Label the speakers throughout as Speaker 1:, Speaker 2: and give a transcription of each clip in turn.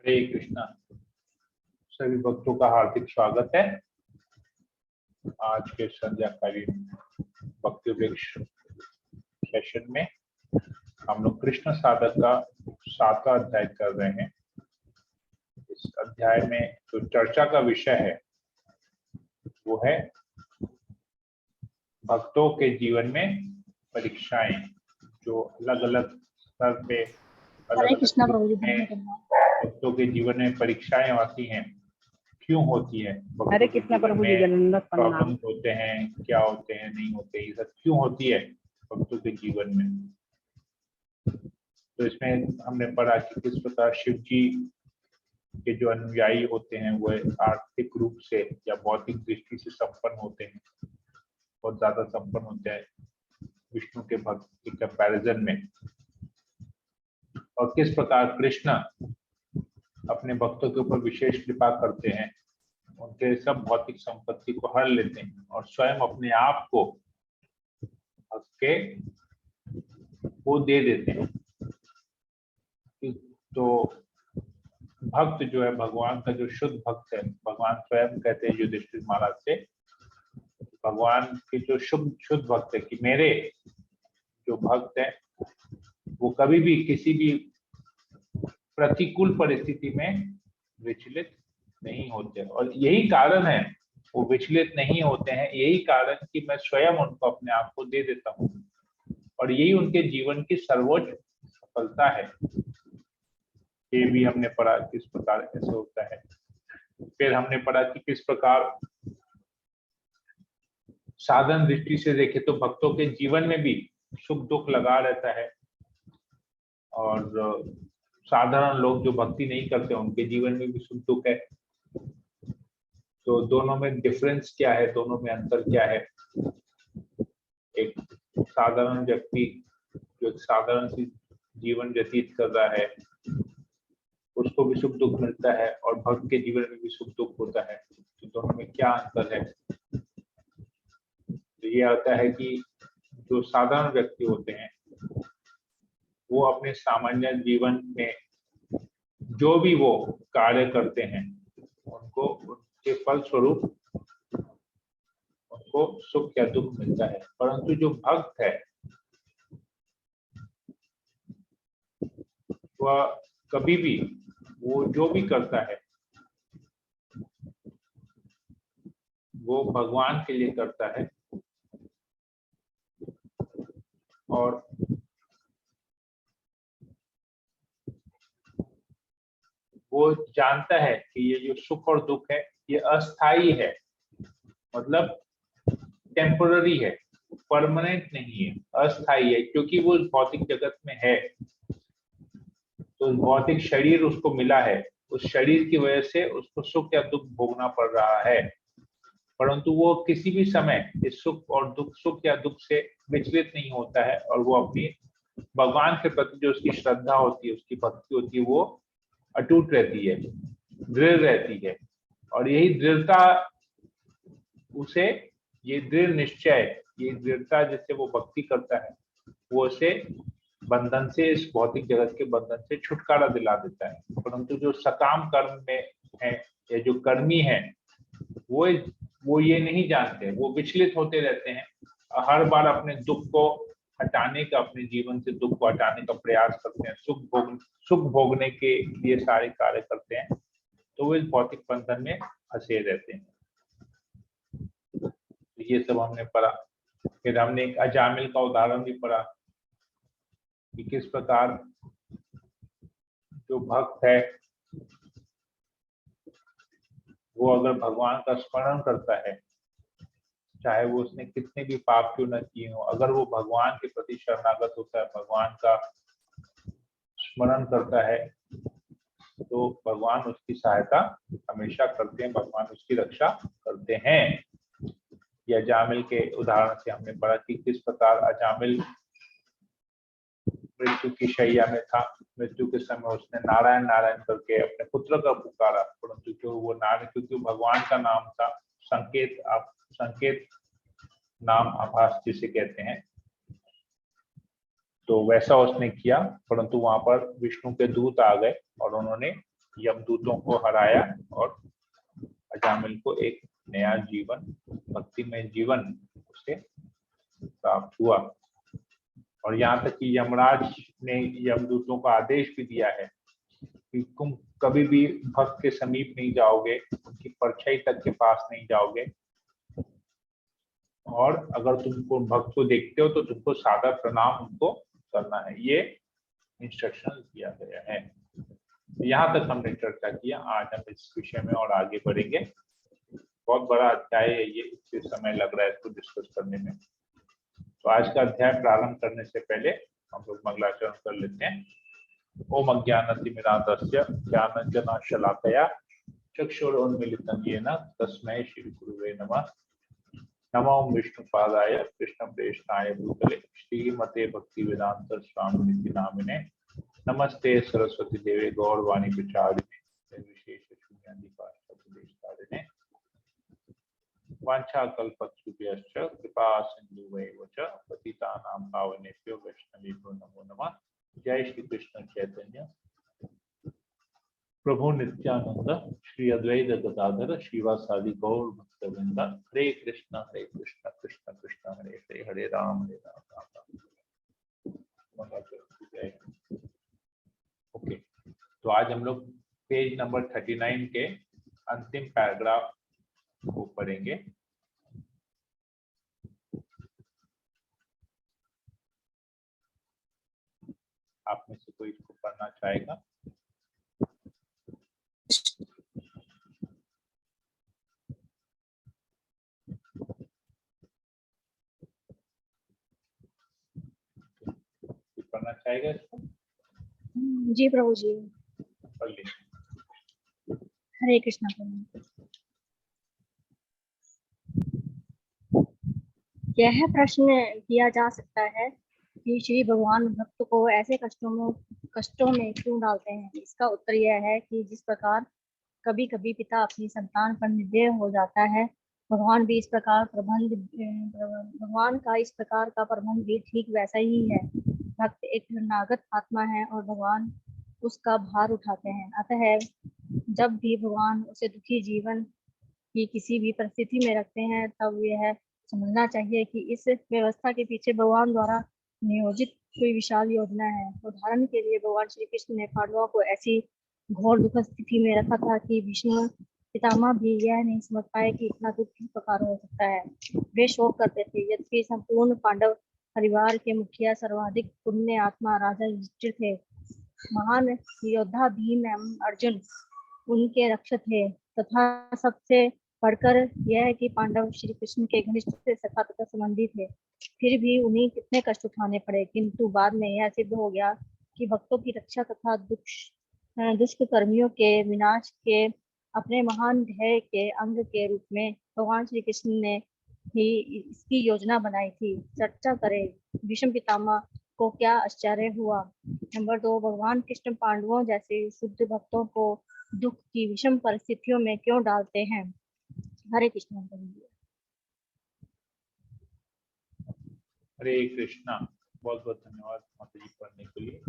Speaker 1: हरे कृष्णा। सभी भक्तों का हार्दिक स्वागत है। आज के संध्याकालीन भक्ति वृक्ष सेशन में हम लोग कृष्ण साधक का 7वां अध्याय कर रहे हैं। इस अध्याय में जो चर्चा का विषय है वो है भक्तों के जीवन में परीक्षाएं, जो अलग अलग स्तर पे भक्तों के जीवन में परीक्षाएं आती हैं, क्यों होती है,
Speaker 2: हरे कृष्णा प्रभु जी जन्नत
Speaker 1: प्रॉब्लम होते हैं, क्या होते हैं, नहीं होते, ये सब क्यों होती है भक्तों के जीवन में। तो इसमें हमने पढ़ा कि किस प्रकार शिव जी के जो अनुयायी होते हैं वो आर्थिक रूप से या भौतिक दृष्टि से संपन्न होते हैं, बहुत ज्यादा संपन्न होते हैं विष्णु के भक्त के कंपैरिजन में, और किस प्रकार कृष्ण अपने भक्तों के ऊपर विशेष कृपा करते हैं, उनके सब भौतिक संपत्ति को हर लेते हैं और स्वयं अपने आप को भक्त के वो दे देते हैं। तो भक्त जो है, भगवान का जो शुद्ध भक्त है, भगवान स्वयं कहते हैं युधिष्ठिर महाराज से, भगवान के जो शुद्ध भक्त है कि मेरे जो भक्त है वो कभी भी किसी भी प्रतिकूल परिस्थिति में विचलित नहीं होते, और यही कारण है वो विचलित नहीं होते हैं, यही कारण कि मैं स्वयं उनको अपने आप को दे देता हूँ, और यही उनके जीवन की सर्वोच्च सफलता है। ये भी हमने पढ़ा किस प्रकार ऐसे होता है। फिर हमने पढ़ा कि किस प्रकार साधन दृष्टि से देखे तो भक्तों के जीवन में भी सुख दुख लगा रहता है, और साधारण लोग जो भक्ति नहीं करते उनके जीवन में भी सुख दुख है। तो दोनों में डिफरेंस क्या है, दोनों में अंतर क्या है। एक साधारण व्यक्ति जो साधारण सी जीवन व्यतीत कर रहा है उसको भी सुख दुख मिलता है, और भक्त के जीवन में भी सुख दुख होता है। तो दोनों में क्या अंतर है। तो ये आता है कि जो साधारण व्यक्ति होते हैं वो अपने सामान्य जीवन में जो भी वो कार्य करते हैं उनको उनके फलस्वरूप उनको सुख या दुख मिलता है, परंतु जो भक्त है वह कभी भी वो जो भी करता है वो भगवान के लिए करता है, और वो जानता है कि ये जो सुख और दुख है ये अस्थाई है, मतलब टेम्पररी है, परमानेंट नहीं है, अस्थाई है, क्योंकि वो भौतिक जगत में है। तो भौतिक शरीर उसको मिला है, उस शरीर की वजह से उसको सुख या दुख भोगना पड़ रहा है, परंतु वो किसी भी समय इस सुख और दुख, सुख या दुख से विचलित नहीं होता है, और वो अपनी भगवान के प्रति जो उसकी श्रद्धा होती है, उसकी भक्ति होती है, वो अटूट रहती है, दृढ़ रहती है। और यही दृढ़ता उसे, ये दृढ़ निश्चय, ये दृढ़ता जिससे वो भक्ति करता है वो उसे बंधन से, इस भौतिक जगत के बंधन से छुटकारा दिला देता है। परंतु जो सकाम कर्म में है या जो कर्मी है वो ये नहीं जानते, वो विचलित होते रहते हैं, हर बार अपने दुख को हटाने का, अपने जीवन से दुख को हटाने का प्रयास करते हैं, सुख भोगने के लिए सारे कार्य करते हैं, तो वो इस भौतिक बंधन में फंसे रहते हैं। ये सब हमने पढ़ा। फिर हमने एक अजामिल का उदाहरण भी पढ़ा कि किस प्रकार जो भक्त है वो अगर भगवान का स्मरण करता है, चाहे वो उसने कितने भी पाप क्यों न किए हो, अगर वो भगवान के प्रति शरणागत होता है, भगवान का स्मरण करता है, तो भगवान उसकी सहायता हमेशा करते हैं, भगवान उसकी रक्षा करते हैं। या अजामिल के उदाहरण से हमने पढ़ा कि किस प्रकार अजामिल मृत्यु की शैया में था, मृत्यु के समय उसने नारायण नारायण करके अपने पुत्र का पुकारा, परंतु जो वो नारायण, क्योंकि भगवान का नाम था, संकेत नाम आभास जिसे कहते हैं, तो वैसा उसने किया, परंतु वहां पर विष्णु के दूत आ गए और उन्होंने यमदूतों को हराया और अजामिल को एक नया जीवन, भक्तिमय जीवन उसे प्राप्त हुआ। और यहाँ तक कि यमराज ने यमदूतों को आदेश भी दिया है कि तुम कभी भी भक्त के समीप नहीं जाओगे, उनकी परछाई तक के पास नहीं जाओगे, और अगर तुमको भक्त को देखते हो तो तुमको सादर प्रणाम उनको करना है। ये इंस्ट्रक्शन दिया गया है। यहाँ तक हमने चर्चा किया। आज हम इस विषय में और आगे बढ़ेंगे। बहुत बड़ा अध्याय है ये, इससे समय लग रहा है इसको डिस्कस करने में। तो आज का अध्याय प्रारंभ करने से पहले हम लोग मंगलाचरण कर लेते हैं। ओम अज्ञानतिमिरान्धस्य ज्ञानांजनशलाकया चक्षुरुन्मीलितं येन तस्मै श्री गुरुवे नमः। नमो विष्णुपादाय कृष्णप्रेष्ठाय भूतले श्रीमते भक्तिवेदांत स्वामिनिति नामिने नमस्ते सरस्वती देवे गौरवाणी प्रचारिणे विशेष शून्याधिकारिणे वाञ्छाकल्पतरुभ्यश्च कृपा सिन्धुभैव च पतितानां पावनेभ्यो वैष्णवेभ्यो नमो नमः। जय श्री कृष्ण चैतन्य प्रभु नित्यानंद श्री अद्वैत गदाधर श्रीवासादि गौर भक्तवृंद। हरे कृष्ण कृष्ण कृष्ण हरे हरे, हरे राम राम राम। ओके, तो आज हम लोग पेज नंबर 39 के अंतिम पैराग्राफ को पढ़ेंगे। आप में से कोई इसको पढ़ना चाहेगा? पढ़ना चाहेगा इसको?
Speaker 2: जी प्रभु जी।
Speaker 1: पढ़ लीजिए।
Speaker 2: हरे कृष्णा प्रभु। यह प्रश्न किया जा सकता है कि श्री भगवान भक्त को ऐसे कष्टों में क्यों डालते हैं। इसका उत्तर यह है कि जिस प्रकार कभी कभी पिता अपनी संतान पर निर्दय हो जाता है, भगवान का इस प्रकार का प्रबंध भी ठीक वैसा ही है। भक्त एक शरणागत आत्मा है और भगवान उसका भार उठाते हैं। अतः जब भी भगवान उसे दुखी जीवन की किसी भी परिस्थिति में रखते हैं, तब यह समझना चाहिए कि इस व्यवस्था के पीछे भगवान द्वारा नियोजित कोई विशाल योजना है। उदाहरण के लिए भगवान श्री कृष्ण ने पांडवों को ऐसी घोर दुखद स्थिति में रखा था कि भीष्म पितामह भी यह नहीं समझ पाए कि इतना दुख किस प्रकार हो सकता है। वे शोक करते थे। यद्यपि संपूर्ण पांडव परिवार के मुखिया सर्वाधिक पुण्य आत्मा राजा युधिष्ठिर थे, महान योद्धा भीम एवं अर्जुन उनके रक्षक थे, तथा सबसे बढ़कर यह है कि पांडव श्री कृष्ण के घनिष्ठ सखा तथा संबंधी थे, फिर भी उन्हें कितने कष्ट उठाने पड़े। किंतु बाद में यह सिद्ध हो गया कि भक्तों की रक्षा तथा दुष्ट कर्मियों के विनाश के अपने महान ध्येय के अंग के रूप में भगवान श्री कृष्ण ने ही इसकी योजना बनाई थी। चर्चा करें, भीष्म पितामह को क्या आश्चर्य हुआ। नंबर 2, भगवान कृष्ण पांडवों जैसे शुद्ध भक्तों को दुख की विषम परिस्थितियों में क्यों डालते हैं। हरे कृष्ण।
Speaker 1: हरे कृष्णा। बहुत बहुत धन्यवाद माता जी पढ़ने के लिए।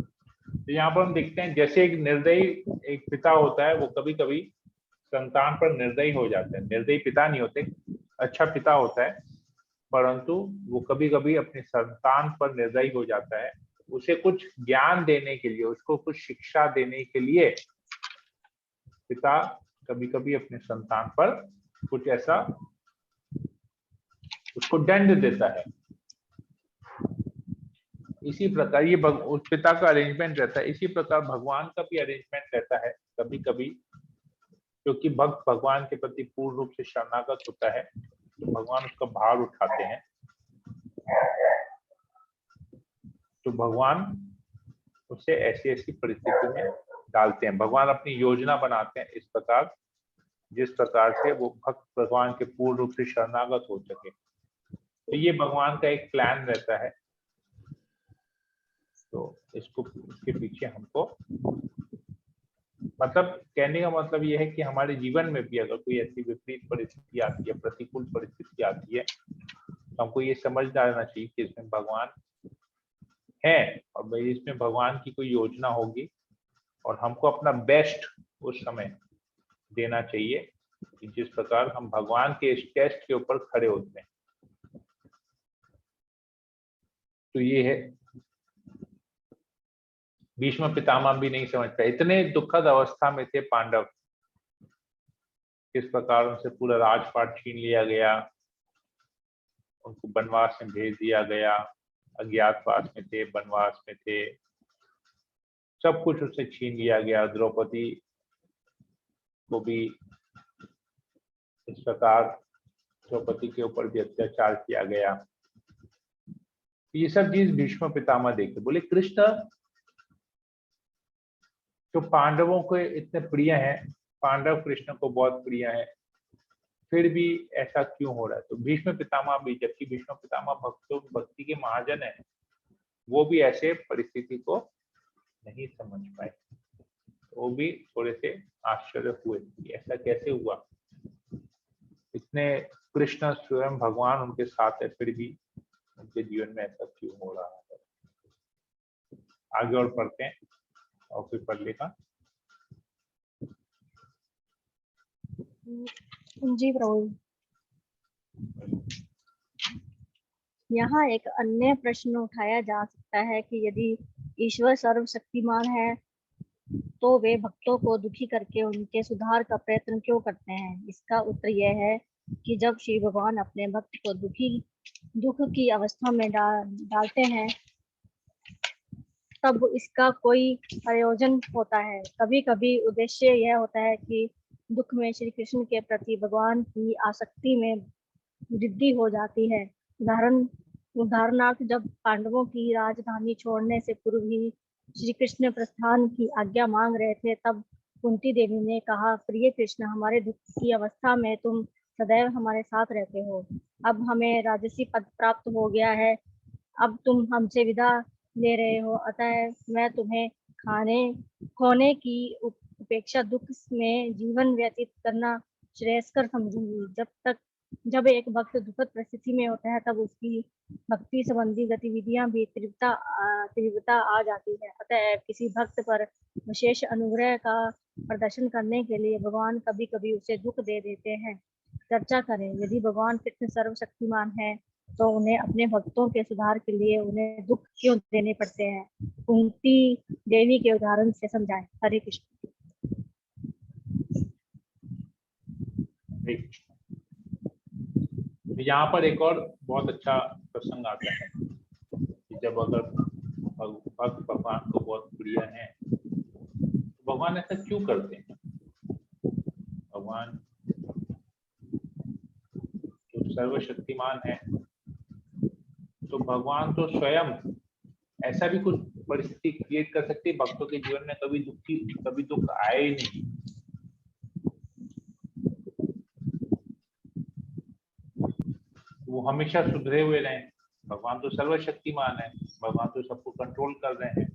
Speaker 1: तो यहाँ पर हम देखते हैं जैसे एक निर्दयी एक पिता होता है, वो कभी कभी संतान पर निर्दयी हो जाते हैं। निर्दयी पिता नहीं होते, अच्छा पिता होता है, परंतु वो कभी कभी अपनी संतान पर निर्दयी हो जाता है। उसे कुछ ज्ञान देने के लिए, उसको कुछ शिक्षा देने के लिए पिता कभी कभी अपने संतान पर कुछ ऐसा उसको दंड देता है। इसी प्रकार ये उस पिता का अरेंजमेंट रहता है। इसी प्रकार भगवान का भी अरेंजमेंट रहता है कभी कभी, क्योंकि भक्त भगवान के प्रति पूर्ण रूप से शरणागत होता है, तो भगवान उसका भार उठाते हैं। तो भगवान उसे ऐसी ऐसी परिस्थिति में डालते हैं। भगवान अपनी योजना बनाते हैं इस प्रकार, जिस प्रकार से वो भक्त भगवान के पूर्ण रूप से शरणागत हो सके। तो ये भगवान का एक प्लान रहता है। तो इसके पीछे हमको मतलब कहने का मतलब ये है कि हमारे जीवन में भी अगर कोई ऐसी विपरीत परिस्थिति आती है, प्रतिकूल परिस्थिति आती है, तो हमको ये समझ जाना चाहिए कि इसमें भगवान है और भाई इसमें भगवान की कोई योजना होगी और हमको अपना बेस्ट उस समय देना चाहिए कि जिस प्रकार हम भगवान के इस टेस्ट के ऊपर खड़े होते हैं। तो ये है, भीष्म पितामह भी नहीं समझ पाए, इतने दुखद अवस्था में थे पांडव, किस प्रकार उनसे पूरा राजपाट छीन लिया गया, उनको वनवास में भेज दिया गया, अज्ञातवास में थे, वनवास में थे, सब कुछ उससे छीन लिया गया। द्रौपदी को भी इस प्रकार, द्रौपदी के ऊपर भी अत्याचार किया गया। ये सब चीज भीष्म पितामह देखे, बोले कृष्ण जो पांडवों को इतने प्रिय हैं, पांडव कृष्ण को बहुत प्रिय है, फिर भी ऐसा क्यों हो रहा है? तो भीष्म पितामह भी, जबकि भीष्म पितामह भक्ति के महाजन है, वो भी ऐसे परिस्थिति को नहीं समझ पाए। वो भी थोड़े से आश्चर्य हुए कि ऐसा कैसे हुआ, इतने कृष्ण स्वयं भगवान उनके साथ है, फिर भी उनके जीवन में ऐसा क्यों हो रहा है। आगे और पढ़ते हैं और फिर पढ़ लेगा।
Speaker 2: जी प्रभु। यहाँ एक अन्य प्रश्न उठाया जा सकता है कि यदि ईश्वर सर्वशक्तिमान है तो वे भक्तों को दुखी करके उनके सुधार का प्रयत्न क्यों करते हैं? इसका उत्तर यह है कि जब श्री भगवान अपने भक्त को दुख की अवस्था में डालते हैं तब इसका कोई प्रयोजन होता है। कभी कभी उद्देश्य यह होता है कि दुख में श्री कृष्ण के प्रति भगवान की आसक्ति में वृद्धि हो जाती है। उदाहरणार्थ जब पांडवों की राजधानी छोड़ने से पूर्व ही श्री कृष्ण प्रस्थान की आज्ञा मांग रहे थे, तब कुंती देवी ने कहा, प्रिय कृष्ण, हमारे दुख की अवस्था में तुम सदैव हमारे साथ रहते हो। अब हमें राजसी पद प्राप्त हो गया है, अब तुम हमसे विदा ले रहे हो, अतः मैं तुम्हें खोने की उपेक्षा दुख में जीवन व्यतीत करना श्रेयस्कर समझूंगी। जब एक भक्त दुखद परिस्थिति में होता है तब उसकी भक्ति संबंधी गतिविधियां भी तीव्रता आ जाती है। अतः किसी भक्त पर विशेष अनुग्रह का प्रदर्शन करने के लिए भगवान कभी कभी उसे दुख दे देते हैं। चर्चा करें, यदि भगवान कृष्ण सर्वशक्तिमान है तो उन्हें अपने भक्तों के सुधार के लिए उन्हें दुख क्यों देने पड़ते हैं? कुंती देवी के उदाहरण से समझाएं। हरे कृष्ण।
Speaker 1: यहाँ पर एक और बहुत अच्छा प्रसंग आता है कि जब अगर भक्त भगवान को बहुत प्रिय है तो भगवान ऐसा क्यों करते हैं? भगवान जो सर्वशक्तिमान है, तो भगवान तो स्वयं ऐसा भी कुछ परिस्थिति क्रिएट कर सकते हैं भक्तों के जीवन में कभी दुख आए ही नहीं। वो हमेशा सुधरे हुए रहे। भगवान तो सर्वशक्तिमान है, भगवान तो सबको कंट्रोल कर रहे हैं।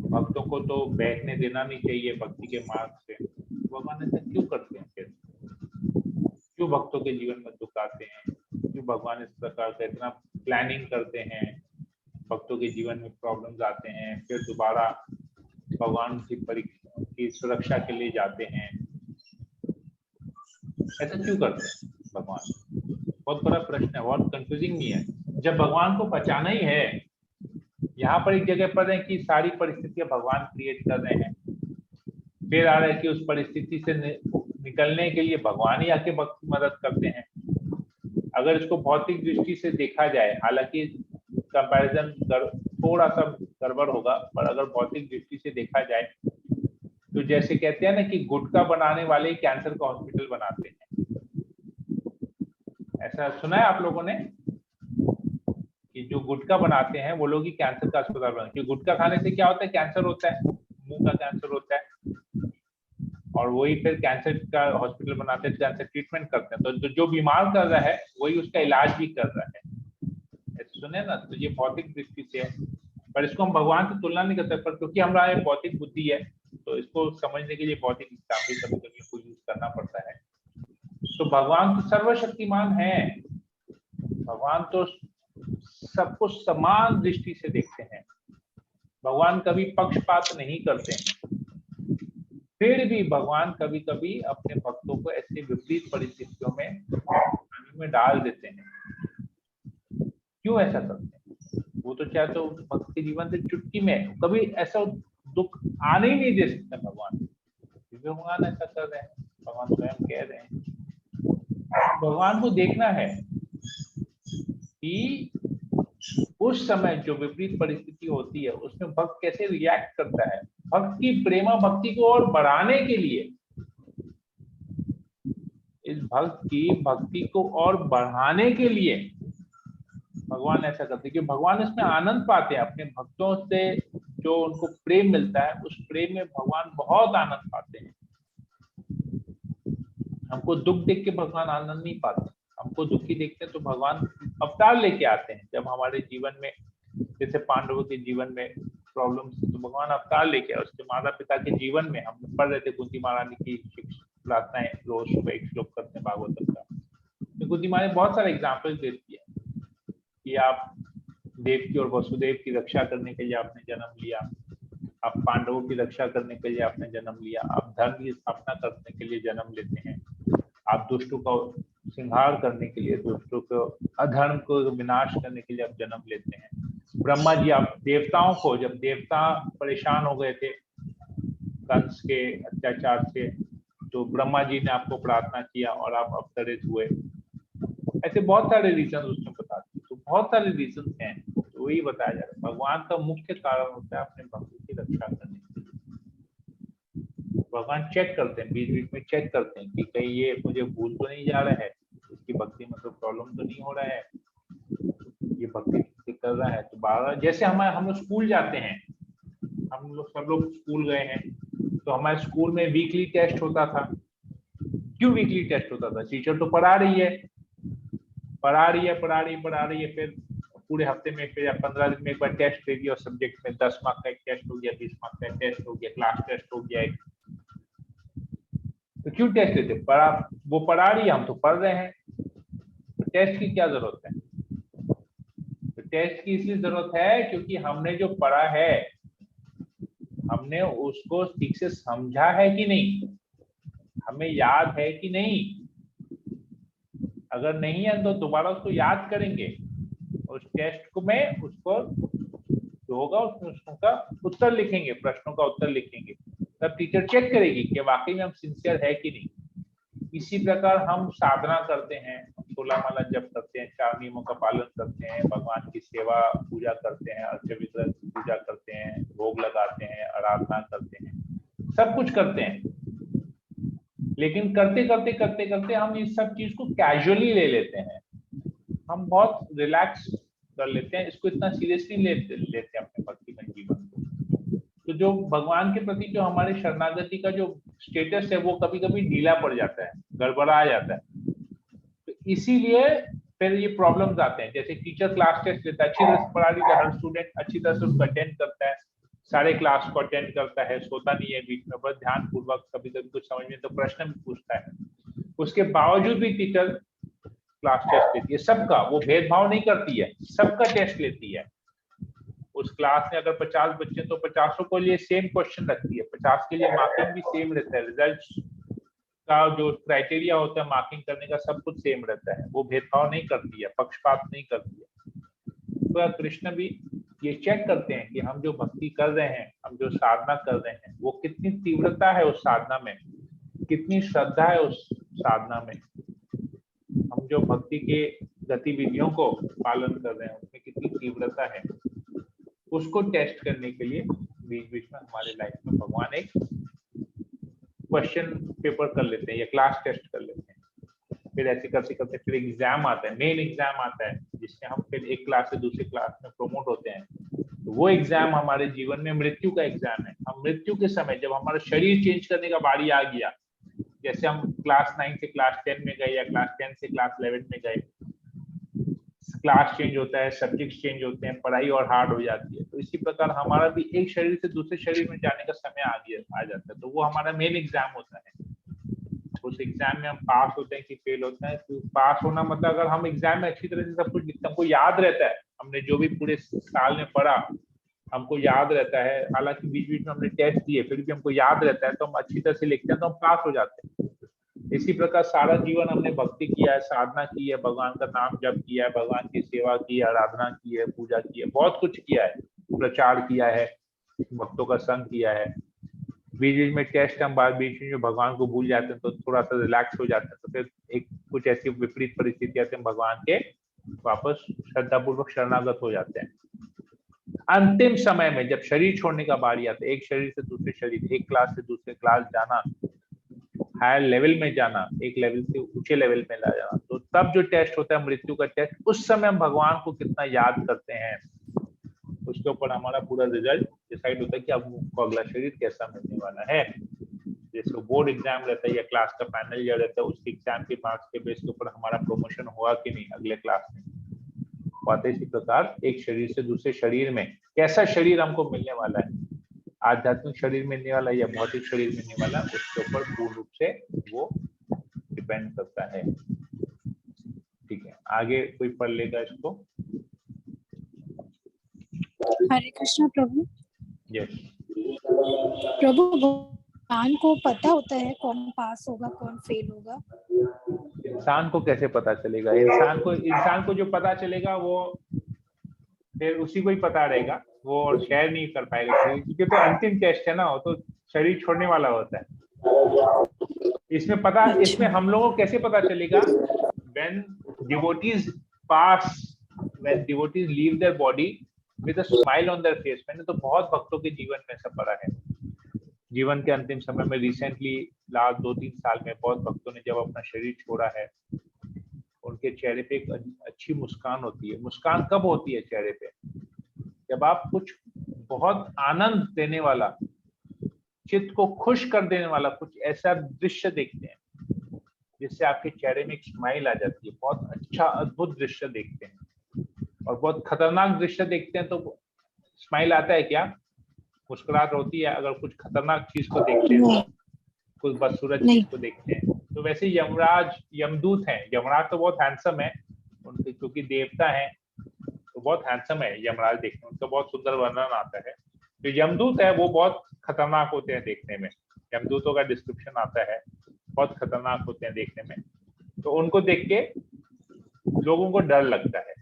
Speaker 1: भक्तों को तो बैठने देना नहीं चाहिए भक्ति के मार्ग से। भगवान ऐसा क्यों करते हैं? फिर क्यों भक्तों के जीवन में दुख आते हैं? क्यों भगवान इस प्रकार से इतना प्लानिंग करते हैं? भक्तों के जीवन में प्रॉब्लम्स आते हैं, फिर दोबारा भगवान की सुरक्षा के लिए जाते हैं। ऐसा क्यों करते हैं भगवान? बहुत बड़ा प्रश्न है, बहुत कंफ्यूजिंग भी है। जब भगवान को बचाना ही है, यहाँ पर एक जगह पर है कि सारी परिस्थितियां भगवान क्रिएट कर रहे हैं, फिर आ रहा है कि उस परिस्थिति से निकलने के लिए भगवान ही आके भक्त की मदद करते हैं। अगर इसको भौतिक दृष्टि से देखा जाए, हालांकि कंपैरिजन थोड़ा सा गड़बड़ होगा, पर अगर भौतिक दृष्टि से देखा जाए तो जैसे कहते हैं ना कि गुटखा बनाने वाले कैंसर का हॉस्पिटल बनाते हैं। ऐसा सुना है आप लोगों ने कि जो गुटखा बनाते हैं वो लोग ही कैंसर का अस्पताल बनाते हैं। क्योंकि गुटखा खाने से क्या होता है? कैंसर होता है, मुंह का कैंसर होता है, और वही फिर कैंसर का हॉस्पिटल बनाते हैं, कैंसर ट्रीटमेंट करते हैं। तो जो बीमार कर रहा है वही उसका इलाज भी कर रहा है। ऐसे सुने ना? तो ये भौतिक दृष्टि से है, पर इसको हम भगवान से तुलना नहीं कर सकते, पर क्योंकि हमारा ये भौतिक बुद्धि है तो इसको समझने के लिए भौतिक एग्जाम्पल कभी कभी को यूज करना पड़ता है। तो भगवान तो सर्वशक्तिमान है, भगवान तो सबको समान दृष्टि से देखते हैं, भगवान कभी पक्षपात नहीं करते हैं। फिर भी भगवान कभी कभी अपने भक्तों को ऐसे विपरीत परिस्थितियों में डाल देते हैं। क्यों ऐसा करते हैं? वो तो चाहे तो भक्त के जीवन से चुटकी में कभी ऐसा दुख आने ही नहीं दे सकते भगवान, क्योंकि भगवान ऐसा कर रहे हैं, भगवान स्वयं कह रहे हैं। भगवान को देखना है कि उस समय जो विपरीत परिस्थिति होती है उसमें भक्त कैसे रिएक्ट करता है। भक्त की प्रेमा भक्ति को और बढ़ाने के लिए, इस भक्त की भक्ति को और बढ़ाने के लिए भगवान ऐसा करते हैं कि भगवान इसमें आनंद पाते हैं। अपने भक्तों से जो उनको प्रेम मिलता है उस प्रेम में भगवान बहुत आनंद पाते हैं। हमको दुख देख के भगवान आनंद नहीं पाते, हमको दुखी देखते हैं तो भगवान अवतार लेके आते हैं। जब हमारे जीवन में, जैसे पांडवों के जीवन में प्रॉब्लम थी तो भगवान अवतार लेके आए। उसके माता पिता के जीवन में हम पढ़ रहे थे कुंती महारानी की प्रार्थनाएं रोज सुबह एक श्लोक करते हैं भागवतम का, तो कुंती महारानी बहुत सारे एग्जाम्पल देती है कि आप देवकी और वसुदेव की रक्षा करने के लिए आपने जन्म लिया, आप पांडवों की रक्षा करने के लिए आपने जन्म लिया, आप धर्म की स्थापना करने के लिए जन्म लेते हैं, आप दुष्टों का संहार करने के लिए, दुष्टों को अधर्म को विनाश करने के लिए आप जन्म लेते हैं। ब्रह्मा जी, आप देवताओं को, जब देवता परेशान हो गए थे कंस के अत्याचार से, तो ब्रह्मा जी ने आपको प्रार्थना किया और आप अवतरित हुए। ऐसे बहुत सारे रीजन उसमें बताते हैं, तो बहुत सारे रीजन हैं, तो वही बताया जा रहा है। भगवान का मुख्य कारण होता है अपने भक्तों की रक्षा करने के लिए। भगवान चेक करते हैं, बीच बीच में चेक करते हैं कि कहीं ये मुझे भूल तो नहीं जा रहा है, इसकी भक्ति में तो प्रॉब्लम तो नहीं हो रहा है, ये भक्ति कर रहा है। तो बार जैसे हम लोग स्कूल जाते हैं, हम लोग सब लोग स्कूल गए हैं, तो हमारे स्कूल में वीकली टेस्ट होता था। क्यों वीकली टेस्ट होता था? टीचर तो पढ़ा रही है, फिर पूरे हफ्ते में फिर 15 दिन में एक बार टेस्ट दे दिया, और सब्जेक्ट में 10 मार्क का एक टेस्ट हो गया, 20 मार्क का टेस्ट हो गया, क्लास टेस्ट हो गया एक। तो क्यों टेस्ट देते? वो पढ़ा रही है, हम तो पढ़ रहे हैं, तो टेस्ट की क्या जरूरत है? तो टेस्ट की इसलिए जरूरत है क्योंकि हमने जो पढ़ा है हमने उसको ठीक से समझा है कि नहीं, हमें याद है कि नहीं। अगर नहीं है तो दोबारा उसको याद करेंगे, उस टेस्ट को में उसको जो होगा उसमें उसका उत्तर लिखेंगे, प्रश्नों का उत्तर लिखेंगे, तब टीचर चेक करेगी कि वाकई में हम सिंसियर है कि नहीं। इसी प्रकार हम साधना करते हैं, 16 माला जप करते हैं, 4 नियमों का पालन करते हैं, भगवान की सेवा पूजा करते हैं, अर्घ्य विग्रह की पूजा करते हैं, भोग लगाते हैं, आराधना करते हैं, सब कुछ करते हैं। लेकिन करते हम इस सब चीज को कैजुअली ले लेते हैं, हम बहुत रिलैक्स कर लेते हैं, इसको इतना सीरियसली लेते हैं अपने भक्ति में जीवन को। तो जो भगवान के प्रति जो हमारे शरणागति का जो स्टेटस है वो कभी कभी ढीला पड़ जाता है, गड़बड़ा जाता है। तो इसीलिए फिर ये प्रॉब्लम्स आते हैं। जैसे टीचर क्लास टेस्ट लेता है, अच्छी तरह से पढ़ा रही है, हर स्टूडेंट अच्छी तरह से उसको अटेंड करता है, सारे क्लास को अटेंड करता है, सोता नहीं है बीच में, बस ध्यान पूर्वक, कभी कभी कुछ समझ में तो प्रश्न भी पूछता है, उसके बावजूद भी टीचर क्लास टेस्ट लेती है सबका, वो भेदभाव नहीं करती है, सबका टेस्ट लेती है। उस क्लास में अगर 50 बच्चे तो 50 को लिए सेम क्वेश्चन रखती है, 50 के लिए मार्किंग भी सेम रहता है, रिजल्ट का जो क्राइटेरिया होता है मार्किंग करने का सब कुछ सेम रहता है, वो भेदभाव नहीं करती है, पक्षपात नहीं करती है। तो कृष्ण भी ये चेक करते हैं कि हम जो भक्ति कर रहे हैं, हम जो साधना कर रहे हैं, वो कितनी तीव्रता है उस साधना में, कितनी श्रद्धा है उस साधना में, हम जो भक्ति के गतिविधियों को पालन कर रहे हैं उसमें कितनी तीव्रता है, उसको टेस्ट करने के लिए बीच बीच में हमारे लाइफ में भगवान एक क्वेश्चन पेपर कर लेते हैं या क्लास टेस्ट कर लेते हैं। फिर ऐसे करते करते फिर एग्जाम आता है, मेन एग्जाम आता है, जिसमें हम फिर एक क्लास से दूसरी क्लास में प्रमोट होते हैं। तो वो एग्जाम हमारे जीवन में मृत्यु का एग्जाम है। हम मृत्यु के समय जब हमारा शरीर चेंज करने का बारी आ गया, जैसे हम क्लास 9 से क्लास 10 में गए या क्लास 10 से क्लास 11 में गए, क्लास चेंज होता है, सब्जेक्ट चेंज होते हैं, पढ़ाई और हार्ड हो जाती है। तो इसी प्रकार हमारा भी एक शरीर से दूसरे शरीर में जाने का समय आ जाता है, तो वो हमारा मेन एग्जाम होता है। उस एग्जाम में हम पास होते हैं कि फेल होते हैं। तो पास होना मतलब अगर हम एग्जाम में अच्छी तरह से सब कुछ हमको याद रहता है, हमने जो भी पूरे साल में पढ़ा हमको याद रहता है, हालांकि बीच बीच में हमने टेस्ट दिए फिर भी हमको याद रहता है, तो हम अच्छी तरह से लिखते हैं तो हम पास हो जाते हैं। इसी प्रकार सारा जीवन हमने भक्ति किया है, साधना की है, भगवान का नाम जप किया है, भगवान की सेवा की है, आराधना की है, पूजा की है, बहुत कुछ किया है, प्रचार किया है, भक्तों का संग किया है। बीच बीच में टेस्ट हम बाद बीच में भगवान को भूल जाते हैं तो थोड़ा सा रिलैक्स हो जाते हैं, तो फिर एक कुछ ऐसी विपरीत परिस्थिति आती है, भगवान के वापस श्रद्धापूर्वक शरणागत हो जाते हैं। अंतिम समय में जब शरीर छोड़ने का बारी आता है, एक शरीर से दूसरे शरीर, एक क्लास से दूसरे क्लास जाना, हायर लेवल में जाना, एक लेवल से ऊंचे लेवल में ला जाना, तो तब जो टेस्ट होता है मृत्यु का टेस्ट, उस समय हम भगवान को कितना याद करते हैं, उसके ऊपर हमारा पूरा रिजल्ट डिसाइड होता है कि अब हमको अगला शरीर कैसा मिलने वाला है। जैसे बोर्ड एग्जाम रहता है या क्लास का फाइनल ईयर रहता है, उसके एग्जाम के मार्क्स के बेस के ऊपर हमारा प्रमोशन हुआ कि नहीं अगले क्लास में। बात इसी प्रकार एक शरीर से दूसरे शरीर में कैसा शरीर हमको मिलने वाला है, आध्यात्मिक शरीर मिलने वाला है या भौतिक शरीर मिलने वाला है, उसके ऊपर पूर्ण रूप से वो डिपेंड करता है। ठीक है, आगे कोई पढ़ लेगा इसको।
Speaker 3: हरे कृष्णा प्रभु।
Speaker 1: यस
Speaker 3: प्रभु भगवान को पता होता है कौन पास होगा कौन फेल होगा?
Speaker 1: इंसान को कैसे पता चलेगा? इंसान को जो पता चलेगा वो फिर उसी को ही पता रहेगा, वो और शेयर नहीं कर पाएगा, क्योंकि तो अंतिम टेस्ट है ना, वो तो शरीर छोड़ने वाला होता है। इसमें हम लोगों को कैसे पता चलेगा? when devotees pass, when devotees leave their body with a smile on their face। मैंने तो बहुत भक्तों के जीवन में ऐसा पढ़ा है, जीवन के अंतिम समय में, रिसेंटली लास्ट 2-3 साल में बहुत भक्तों ने जब अपना शरीर छोड़ा है, उनके चेहरे पे एक अच्छी मुस्कान होती है। मुस्कान कब होती है चेहरे पे? जब आप कुछ बहुत आनंद देने वाला, चित्त को खुश कर देने वाला कुछ ऐसा दृश्य देखते हैं जिससे आपके चेहरे में एक स्माइल आ जाती है, बहुत अच्छा अद्भुत दृश्य देखते हैं। और बहुत खतरनाक दृश्य देखते हैं तो स्माइल आता है क्या? मुस्कुराहट होती है अगर कुछ खतरनाक चीज को देखते हैं, कुछ बदसूरत चीज को देखते हैं। तो वैसे यमराज, यमदूत हैं, यमराज तो बहुत हैंडसम है, उनके क्योंकि देवता है तो बहुत हैंडसम है यमराज देखने में, उनका बहुत सुंदर वर्णन आता है। जो यमदूत है वो बहुत खतरनाक होते हैं देखने में, यमदूतों का डिस्क्रिप्शन आता है, बहुत खतरनाक होते हैं देखने में। तो उनको देख के लोगों को डर लगता है,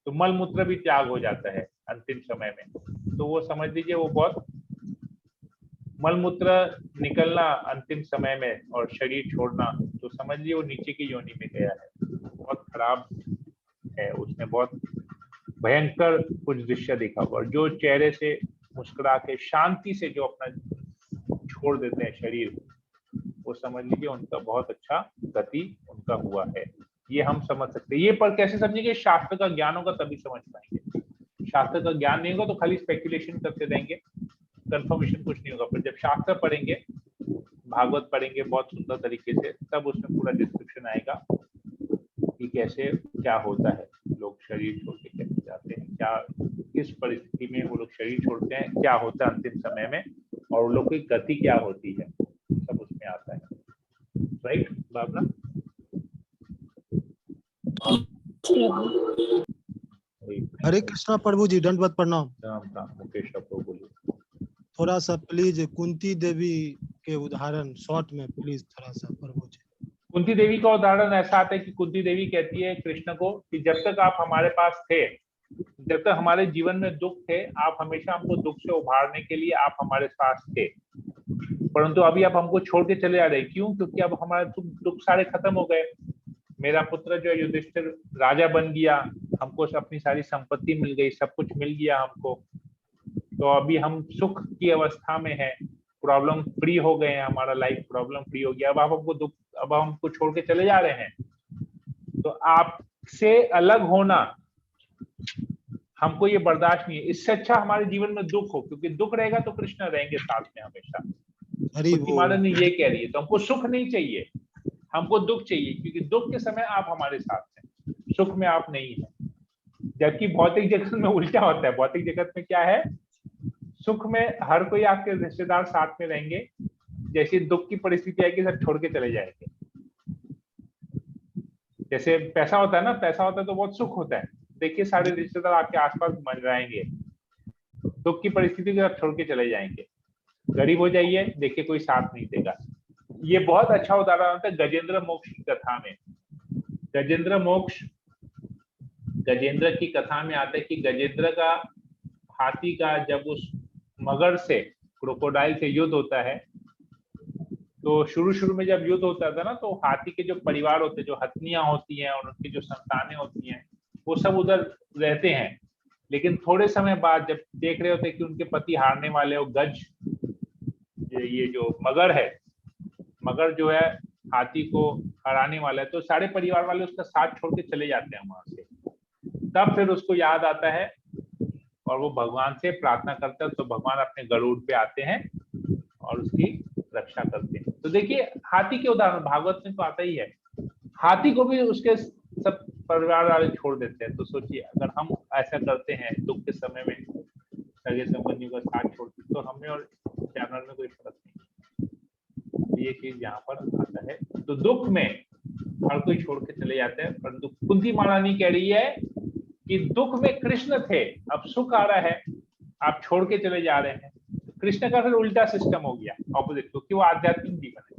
Speaker 1: तो मल मूत्र भी त्याग हो जाता है अंतिम समय में। तो वो समझ लीजिए वो बहुत मल मूत्र निकलना अंतिम समय में और शरीर छोड़ना, तो समझ लीजिए वो नीचे की योनि में गया है, बहुत खराब है, उसने बहुत भयंकर कुछ दृश्य देखा हुआ। जो चेहरे से मुस्कुरा के शांति से जो अपना छोड़ देते हैं शरीर, वो समझ लीजिए उनका बहुत अच्छा गति उनका हुआ है, ये हम समझ सकते हैं। ये पर कैसे समझेंगे? शास्त्र का ज्ञान होगा तभी समझ पाएंगे। शास्त्र का ज्ञान नहीं होगा तो खाली स्पेकुलेशन करते रहेंगे, कंफर्मेशन कुछ नहीं होगा। पर जब शास्त्र पढ़ेंगे, भागवत पढ़ेंगे बहुत सुंदर तरीके से, तब उसमें पूरा डिस्क्रिप्शन आएगा कि कैसे क्या होता है, लोग शरीर छोड़ के कैसे जाते हैं, क्या किस परिस्थिति में वो लोग शरीर छोड़ते हैं, क्या होता है अंतिम समय में, और उन लोग की गति क्या होती है, सब उसमें आता है। राइट भावना?
Speaker 4: हरे कृष्णा प्रभु जी, दंडवत प्रणाम।
Speaker 1: मुकेश आपको बोलिए।
Speaker 4: थोड़ा सा प्लीज कुंती देवी के उदाहरण शॉर्ट में प्लीज, थोड़ा सा प्रभु जी।
Speaker 1: कुंती देवी का उदाहरण ऐसा आता है कि कुंती देवी कहती है कृष्ण को कि जब तक आप हमारे पास थे, जब तक हमारे जीवन में दुख थे, आप हमेशा हमको दुख से उभारने के लिए आप हमारे साथ थे, परंतु अभी आप हमको छोड़ के चले जा रहे। क्यों? क्योंकि अब हमारे दुख सारे खत्म हो गए। मेरा पुत्र जो युधिष्ठिर राजा बन गया, हमको अपनी सारी संपत्ति मिल गई, सब कुछ मिल गया हमको, तो अभी हम सुख की अवस्था में है, प्रॉब्लम फ्री हो गए हैं, हमारा लाइफ प्रॉब्लम फ्री हो गया। अब आप हमको दुख, अब हमको छोड़ के चले जा रहे हैं, तो आपसे अलग होना हमको ये बर्दाश्त नहीं है। इससे अच्छा हमारे जीवन में दुख हो, क्योंकि दुख रहेगा तो कृष्ण रहेंगे साथ में हमेशा। महाराज ने ये कह रही है, तो हमको सुख नहीं चाहिए, हमको दुख चाहिए, क्योंकि दुख के समय आप हमारे साथ हैं, सुख में आप नहीं है। जबकि भौतिक जगत में उल्टा होता है। भौतिक जगत में क्या है? सुख में हर कोई आपके रिश्तेदार साथ में रहेंगे, जैसे दुख की परिस्थिति आएगी सब छोड़ के चले जाएंगे। जैसे पैसा होता है ना, पैसा होता है तो बहुत सुख होता है, देखिए सारे रिश्तेदार आपके आसपास बन रहेंगे, दुख की परिस्थिति को आप छोड़ के चले जाएंगे। गरीब हो जाइए, देखिए कोई साथ नहीं देगा। ये बहुत अच्छा उदाहरण होता है गजेंद्र मोक्ष की कथा में। गजेंद्र की कथा में आता है कि गजेंद्र का हाथी का जब उस मगर से, क्रोकोडाइल से युद्ध होता है, तो शुरू में जब युद्ध होता था ना, तो हाथी के जो परिवार होते हैं, जो हथनियां होती हैं और उनकी जो संतानें होती हैं, वो सब उधर रहते हैं। लेकिन थोड़े समय बाद जब देख रहे होते हैं कि उनके पति हारने वाले हो, गज ये जो मगर जो है हाथी को हराने वाला है, तो सारे परिवार वाले उसका साथ छोड़ के चले जाते हैं वहां से। तब फिर उसको याद आता है और वो भगवान से प्रार्थना करता है, तो भगवान अपने गरुड़ पे आते हैं और उसकी रक्षा करते हैं। तो देखिए हाथी के उदाहरण भागवत में तो आता ही है, हाथी को भी उसके सब परिवार वाले छोड़ देते हैं। तो सोचिए अगर हम ऐसा करते हैं दुख के समय में, सगे संबंधियों का साथ छोड़ते, तो हमें और जानवर में कोई फर्क नहीं। ये चीज यहाँ पर आता है। तो दुख में हर कोई छोड़ के चले जाते हैं, परंतु कुंती महारानी कह रही है कि दुख में कृष्ण थे, अब सुख आ रहा है, आप छोड़ के चले जा रहे हैं। कृष्ण का फिर उल्टा सिस्टम हो गया, ऑपोजिट, क्योंकि वो आध्यात्मिक जीवन है।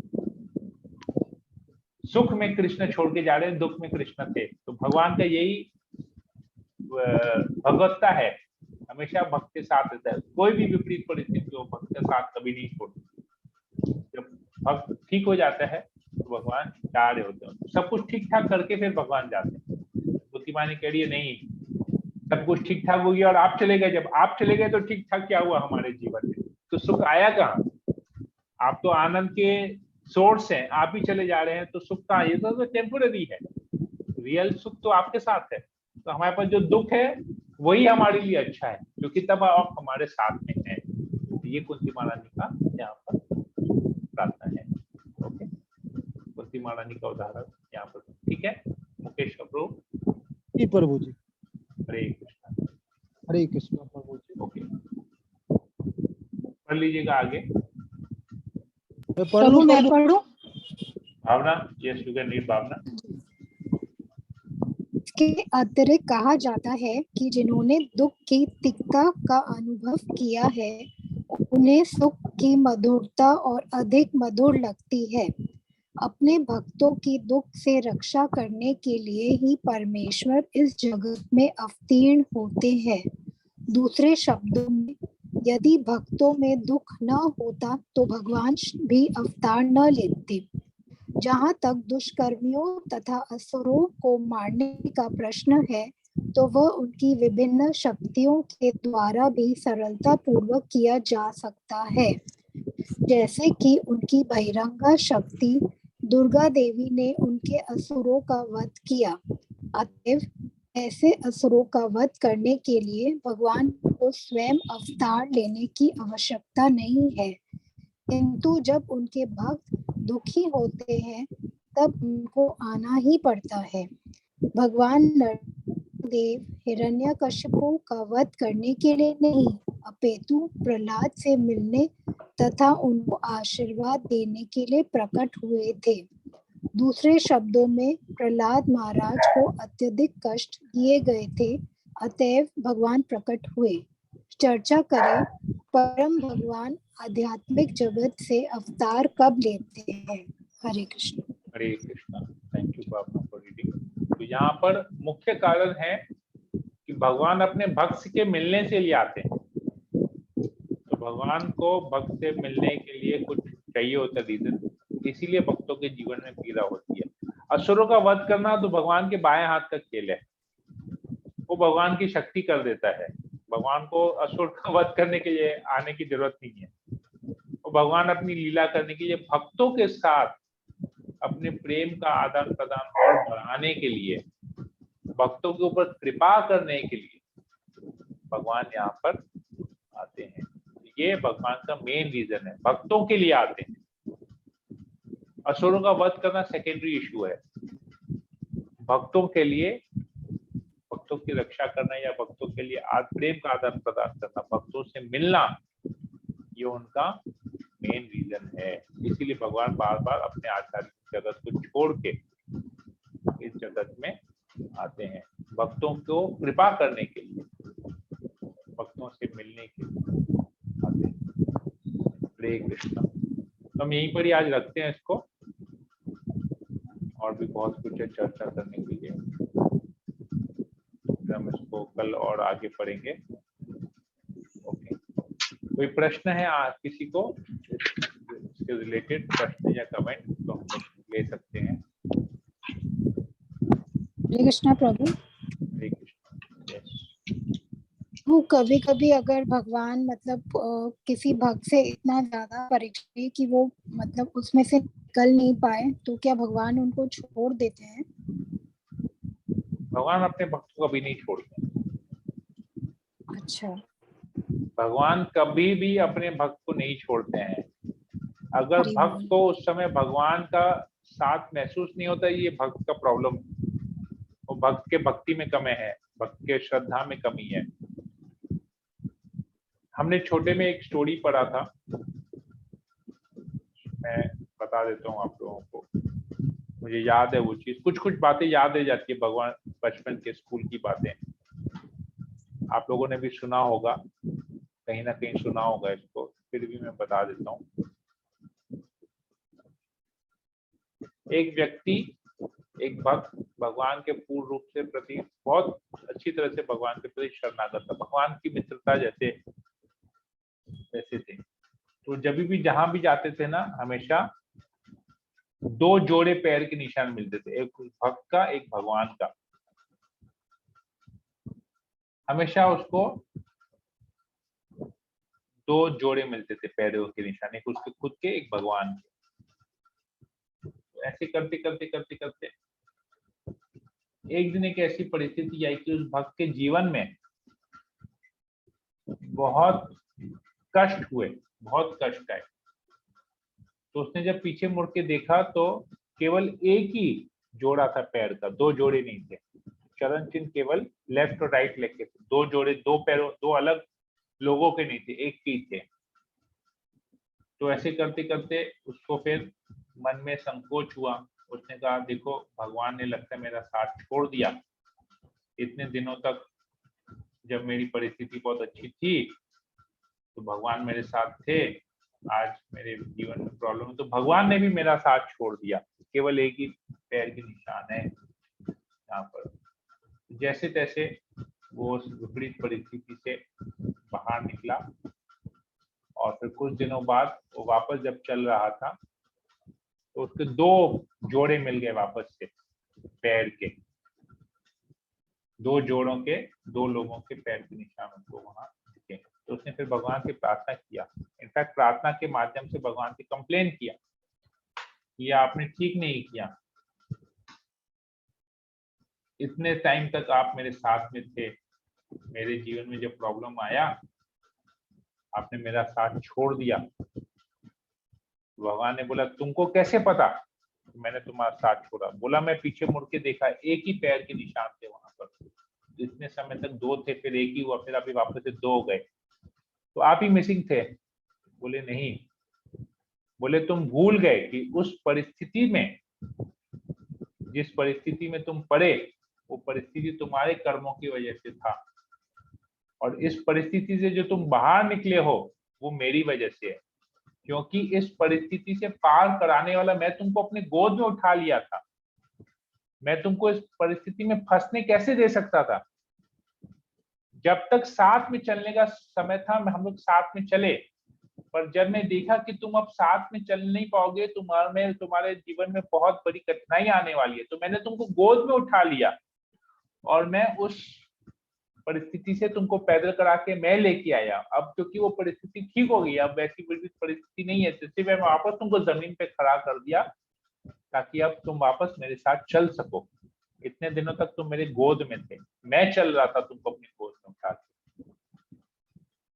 Speaker 1: सुख में कृष्ण छोड़ के जा रहे हैं, दुख में कृष्ण थे। तो भगवान का यही भगवत्ता है, हमेशा भक्त के साथ रहता है। कोई भी विपरीत परिस्थिति हो, भक्त का साथ कभी नहीं छोड़ता। जब भक्त ठीक हो जाता है तो भगवान जा रहे होते हैं। सब कुछ ठीक ठाक करके फिर भगवान जाते हैं। बुद्धिमानी कह रही है नहीं, सब कुछ ठीक ठाक हो गया और आप चले गए। जब आप चले गए तो ठीक ठाक क्या हुआ हमारे जीवन में? तो सुख आया कहाँ? आप तो आनंद के सोर्स हैं, आप ही चले जा रहे हैं तो सुख कहाँ? ये तो टेम्पोररी है, रियल सुख तो आपके साथ है। तो हमारे पास जो दुख है वही हमारे लिए अच्छा है, क्योंकि तब आप हमारे साथ में हैं। तो ये कुंती महारानी का यहाँ पर प्रार्थना है। ओके, कुंती महारानी का उदाहरण यहाँ पर, ठीक है। मुकेश कपूर
Speaker 4: जी प्रभु जी।
Speaker 1: हरे कृष्णा।
Speaker 4: हरे कृष्णा प्रभु जी।
Speaker 1: ओके, पढ़ लीजिएगा आगे।
Speaker 4: मैं पढ़
Speaker 3: प्रभु
Speaker 4: लूं
Speaker 3: मैं
Speaker 4: प्रभु?
Speaker 3: पढ़ूं?
Speaker 1: भावना, यस यू कैन रीड भावना।
Speaker 3: के अतिरिक्त कहा जाता है कि जिन्होंने दुख की तिक्तता का अनुभव किया है उन्हें सुख की मधुरता और अधिक मधुर लगती है। अपने भक्तों की दुख से रक्षा करने के लिए ही परमेश्वर इस जगत में अवतीर्ण होते हैं। दूसरे शब्दों में, यदि भक्तों में दुख न होता तो भगवान भी अवतार न लेते। जहाँ तक दुष्कर्मियों तथा असुरों को मारने का प्रश्न है, तो वह उनकी विभिन्न शक्तियों के द्वारा भी सरलता पूर्वक किया जा सकता है। जैसे कि उनकी बहिरंगा शक्ति दुर्गा देवी ने उनके असुरों का वध किया। अतएव ऐसे असुरों का वध करने के लिए भगवान को स्वयं अवतार लेने की आवश्यकता नहीं है, किंतु जब उनके भक्त दुखी होते हैं तब उनको आना ही पड़ता है। भगवान नरदेव हिरण्यकशिपु का वध करने के लिए नहीं, अपितु प्रहलाद से मिलने तथा उनको आशीर्वाद देने के लिए प्रकट हुए थे। दूसरे शब्दों में, प्रहलाद महाराज को अत्यधिक कष्ट दिए गए थे, अतएव भगवान प्रकट हुए। चर्चा करें, परम भगवान आध्यात्मिक जगत से अवतार कब लेते हैं? Hare Krishna.
Speaker 1: Hare Krishna. Thank you for reading. तो यहाँ पर मुख्य कारण है कि भगवान अपने भक्त के मिलने से लिए आते हैं। तो भगवान को भक्त से मिलने के लिए कुछ चाहिए होता है रीजन, इसीलिए भक्तों के जीवन में पीड़ा होती है। असुरों का वध करना तो भगवान के बाएं हाथ का खेल है, वो भगवान की शक्ति कर देता है। भगवान को असुर का वध करने के लिए आने की जरूरत नहीं है। वो भगवान अपनी लीला करने के लिए भक्तों के साथ अपने प्रेम का आदान प्रदान और बढ़ाने के लिए, भक्तों के ऊपर कृपा करने के लिए भगवान यहाँ पर आते हैं। ये भगवान का मेन रीजन है, भक्तों के लिए आते हैं। असुरों का वध करना सेकेंडरी इशू है। भक्तों के लिए, भक्तों की रक्षा करना या भक्तों के लिए प्रेम का आदान प्रदान करना, भक्तों से मिलना, ये उनका मेन रीजन है। इसीलिए भगवान बार बार अपने आचार्य जगत को छोड़ के इस जगत में आते हैं, भक्तों को कृपा करने के लिए। भक्तों से मिलने के लिए आते हैं। हरे कृष्णा। तो हम यहीं पर ही आज रखते हैं इसको, और भी बहुत कुछ है चर्चा करने के लिए, हम इसको कल और आगे पढ़ेंगे। ओके, कोई प्रश्न है किसी को इसके रिलेटेड, प्रश्न या कमेंट तो हम लोग ले सकते हैं।
Speaker 3: हरे कृष्णा प्रभु।
Speaker 1: हरे कृष्णा। यस।
Speaker 3: वो कभी कभी अगर भगवान मतलब किसी भक्त से इतना ज्यादा परीक्षा कि वो मतलब उसमें से निकल नहीं पाए, तो क्या भगवान उनको छोड़ देते हैं?
Speaker 1: भगवान अपने भक्त को कभी नहीं छोड़ते।
Speaker 3: अच्छा।
Speaker 1: भगवान कभी भी अपने भक्त को नहीं छोड़ते हैं। अगर
Speaker 3: हरि
Speaker 1: भक्त
Speaker 3: बोल।
Speaker 1: को उस समय भगवान का साथ महसूस नहीं होता, ये भक्त का प्रॉब्लम, वो भक्त के भक्ति में कमी है, भक्त के श्रद्धा में कमी है। हमने छोटे में एक स्टोरी पढ़ा था, मैं बता देता हूँ आप लोगों को, मुझे याद है वो चीज, कुछ कुछ बातें याद रह जाती है, भगवान बचपन के स्कूल की बातें आप लोगों ने भी सुना होगा, कहीं ना कहीं सुना होगा इसको, फिर भी मैं बता देता हूँ। एक व्यक्ति, एक भक्त भगवान के पूर्ण रूप से प्रति बहुत अच्छी तरह से भगवान के प्रति शरणागत था, भगवान की मित्रता जैसे वैसे थे। तो जब भी जहां भी जाते थे ना, हमेशा 2 जोड़े पैर के निशान मिलते थे, एक भक्त का एक भगवान का। हमेशा उसको 2 जोड़े मिलते थे पैरों के निशान, एक उसके खुद के एक भगवान के। तो ऐसे करते करते करते करते एक दिन एक ऐसी परिस्थिति आई कि उस भक्त के जीवन में बहुत कष्ट हुए, बहुत कष्ट आए। तो उसने जब पीछे मुड़ के देखा तो केवल एक ही जोड़ा था पैर का, 2 जोड़े नहीं थे। चरण चिन्ह केवल लेफ्ट और राइट लेग के थे, 2 जोड़े, 2 पैरों, 2 अलग लोगों के नहीं थे, एक के ही थे। तो ऐसे करते करते उसको फिर मन में संकोच हुआ। उसने कहा देखो, भगवान ने लगता है मेरा साथ छोड़ दिया। इतने दिनों तक जब मेरी परिस्थिति बहुत अच्छी थी तो भगवान मेरे साथ थे, आज मेरे जीवन में प्रॉब्लम है तो भगवान ने भी मेरा साथ छोड़ दिया। केवल एक ही पैर के निशान है यहाँ पर। जैसे तैसे वो उस विपरीत परिस्थिति से बाहर निकला, और फिर कुछ दिनों बाद वो वापस जब चल रहा था तो उसके 2 जोड़े मिल गए वापस से पैर के, 2 जोड़ों के 2 लोगों के पैर के निशान उसको वहां दिखे। तो उसने फिर भगवान से प्रार्थना किया, इनफैक्ट प्रार्थना के माध्यम से भगवान से कंप्लेन किया, ये आपने ठीक नहीं किया, इतने टाइम तक आप मेरे साथ में थे, मेरे जीवन में जब प्रॉब्लम आया आपने मेरा साथ छोड़ दिया। भगवान ने बोला तुमको कैसे पता मैंने तुम्हारा साथ छोड़ा? बोला मैं पीछे मुड़ के देखा, एक ही पैर के निशान थे वहां पर, इतने समय तक 2 थे, फिर एक ही हुआ, फिर अभी वापस से 2 हो गए, तो आप ही मिसिंग थे। बोले नहीं, बोले तुम भूल गए कि उस परिस्थिति में, जिस परिस्थिति में तुम पड़े, वो परिस्थिति तुम्हारे कर्मों की वजह से था, और इस परिस्थिति से जो तुम बाहर निकले हो वो मेरी वजह से है, क्योंकि इस परिस्थिति से पार कराने वाला मैं तुमको अपने गोद में उठा लिया था। मैं तुमको इस परिस्थिति में फंसने कैसे दे सकता था? जब तक साथ में चलने का समय था हम लोग साथ में चले, पर जब मैं देखा कि तुम अब साथ में चल नहीं पाओगे, तुम्हारे जीवन में बहुत बड़ी कठिनाई आने वाली है, तो मैंने तुमको गोद में उठा लिया और मैं उस परिस्थिति से तुमको पैदल करा के मैं लेके आया। अब क्योंकि वो परिस्थिति ठीक हो गई, अब वैसी परिस्थिति नहीं है, इसलिए मैं वापस तुमको जमीन पे खड़ा कर दिया ताकि अब तुम वापस मेरे साथ चल सको। इतने दिनों तक तुम मेरे गोद में थे, मैं चल रहा था तुमको अपनी गोद में उठा के।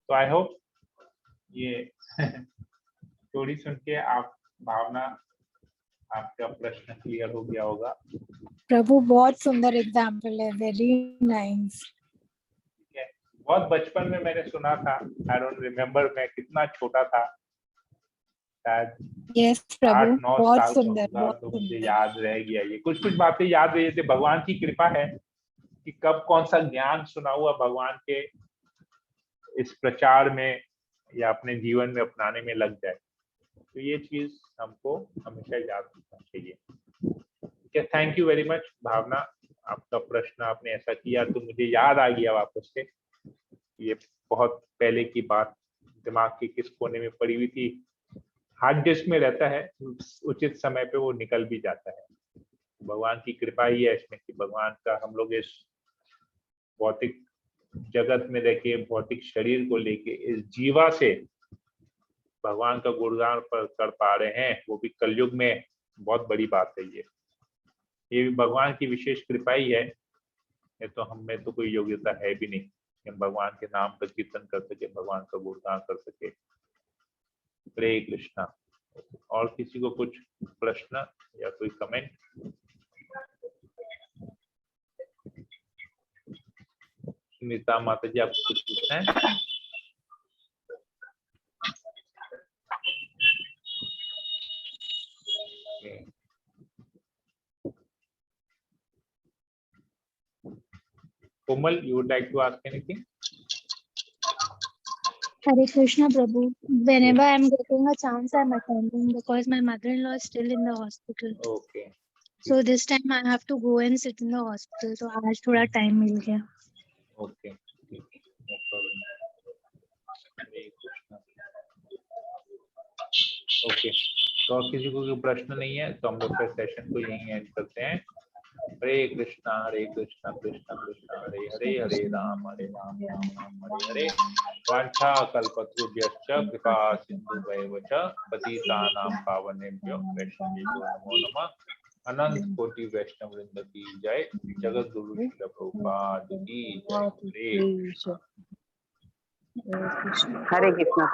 Speaker 1: तो आई होप ये स्टोरी सुन के आप भावना, आपका प्रश्न क्लियर हो गया होगा।
Speaker 3: प्रभु बहुत सुंदर एग्जाम्पल है, वेरी नाइस।
Speaker 1: ठीक है, बहुत बचपन में मैंने सुना था, आई डोंट रिमेम्बर मैं कितना छोटा था, शायद
Speaker 3: यस प्रभु,
Speaker 1: 8-9
Speaker 3: बहुत
Speaker 1: साल का
Speaker 3: सुंदर,
Speaker 1: होगा,
Speaker 3: बहुत
Speaker 1: तो मुझे
Speaker 3: सुंदर।
Speaker 1: याद रह गया। ये कुछ कुछ बातें याद रही थी, भगवान की कृपा है कि कब कौन सा ज्ञान सुना हुआ भगवान के इस प्रचार में या अपने जीवन में अपनाने में लग जाए। तो ये चीज हमको हमेशा याद रखना चाहिए। ठीक है, थैंक यू वेरी मच भावना, आपका प्रश्न आपने ऐसा किया तो मुझे याद आ गया वापस से। ये बहुत पहले की बात दिमाग के किस कोने में पड़ी हुई थी, हार्ड डिस्क में रहता है, उचित समय पे वो निकल भी जाता है। भगवान की कृपा ही है इसमें कि भगवान का हम लोग इस भौतिक जगत में रह के, भौतिक शरीर को लेके, इस जीवा से भगवान का गुणगान कर पा रहे हैं, वो भी कलयुग में। बहुत बड़ी बात है ये भी भगवान की विशेष कृपा ही है। ये तो हम में तो कोई योग्यता है भी नहीं कि हम भगवान के नाम का कीर्तन कर सके, भगवान का गुणगान कर सके। हरे कृष्णा। और किसी को कुछ प्रश्न या कोई कमेंट? सुनीता माता जी, आपको कुछ पूछना है? Komal, you would like to ask anything?
Speaker 2: Hare Krishna, Prabhu. Whenever I'm getting a chance, I'm attending because my mother-in-law is still in the hospital.
Speaker 1: Okay.
Speaker 2: So this time I have to go and sit in the hospital. So आज थोड़ा time मिल गया.
Speaker 1: Okay. No problem. हरे Krishna. Okay. तो और किसी को कोई प्रश्न नहीं है तो हम लोग फिर सेशन को यहीं एंड करते हैं। हरे कृष्णा कृष्णा कृष्णा हरे हरे, हरे राम राम राम हरे हरे। वांछा कल्पतरुभ्यश्च कृपा सिन्धुभ्यैव च पतितानां पावनेभ्यो वैष्णवेभ्यो नमो नमः। अनंत कोटि वैष्णव वृंद की जय। जगत गुरु श्रील प्रभुपाद की जय। हरे कृष्णा।
Speaker 5: हरे कृष्णा।